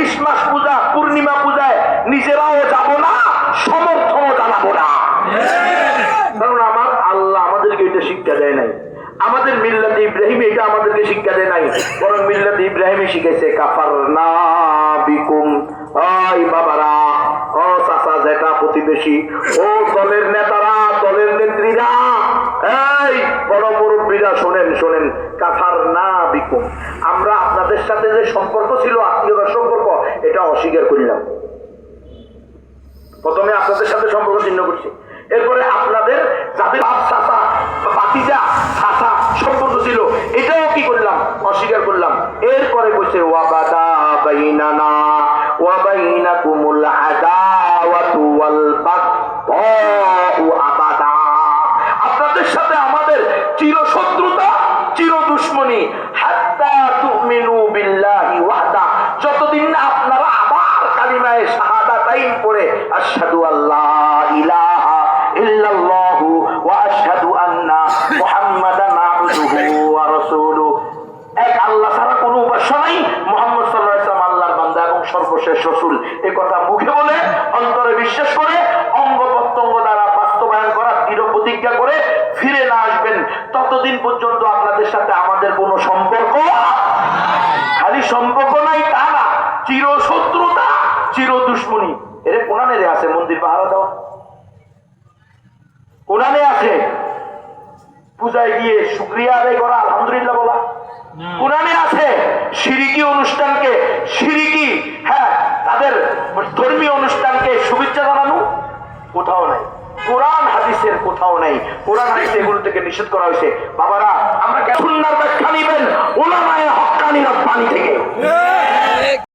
Christmas পূজা, পূর্ণিমা পূজায় নিজেরাও যাব না, সমর্থনও জানাবো না। কারণ আমার আল্লাহ আমাদেরকে এটা শিক্ষা দেয় নাই, আমাদের মিল্লাতে ইব্রাহিম এটা আমাদেরকে শিক্ষা দেয় নাই, বরং মিল্লাতে ইব্রাহিমই শিখেছে কাফারনা বিকুম। ওই বাবারা, ও চাচা জেঠা প্রতিবেশী, ও দলের নেতারা, দলের নেত্রীরা, এই বড় মুরব্বীরা, শোনেন শোনেন, কাফারনা বিকুম, আমরা আপনাদের সাথে যে সম্পর্ক ছিল, আত্মীয়তার সম্পর্ক, এটা অস্বীকার করলাম। প্রথমে আপনাদের সাথে সম্পর্ক ছিন্ন করছি, এরপরে আপনাদের যাদের বাপ চাচা ভাতিজা চাচা সম্পর্ক ছিল, এটাও কি করলাম? অস্বীকার করলাম। এরপরে বলছে ওয়াবাদা বাইনানা ওয়া বাইনাকুমুল আদাওয়াতু ওয়াল বাগদাউ আবাদা, আপনাদের সাথে আমাদের চিরশত্রুতা, চির দুশমনী, হাত্তা তুমিনু বিল্লাহি ওয়াহদা, যতদিন না আপনারা আবার কালিমায়ে শাহাদাতাইন পড়ে আশহাদু আল্লা ইলাহা ইল্লাল্লাহু ওয়া আশহাদু আন্না মুহাম্মাদান আবদুহু ওয়া রাসূলুহু, এক আল্লাহ ছাড়া কোনো উপাস্য নাই, মুহাম্মদ সাল্লাল্লাহু আলাইহি ওয়াসাল্লাম আল্লাহর বান্দা এবং সর্বশেষ রাসূল, এই কথা মুখে বলে অন্তরে বিশ্বাস করে অঙ্গ প্রত্যঙ্গ দ্বারা বাস্তবায়ন করা দৃঢ় প্রতিজ্ঞা করে ফিরে না আসবেন, ততদিন পর্যন্ত আপনাদের সাথে আমাদের কোনো সম্পর্ক, খালি সম্পর্ক নাই তা না, চির শত্রুতা, চির দুশমনী। এর কোরআনে আছে মন্দির পাহারা দেওয়া, কোরআনে আছে পূজায় গিয়ে শুকরিয়া আদায় করা, আলহামদুলিল্লাহ বলা, কোরআনে আছে শিরকি অনুষ্ঠানকে, শিরকি তাদের ধর্মীয় অনুষ্ঠানকে শুভেচ্ছা জানানো, কোথাও নাই, কোরআন হাদিসের কোথাও নাই। কোরআন হাদিসে এগুলো থেকে নিষেধ করা হয়েছে। বাবারা, আমরা সুন্নাহর ব্যাখ্যা নিবেন উলামায়ে হক্কানি রব্বানি থেকে।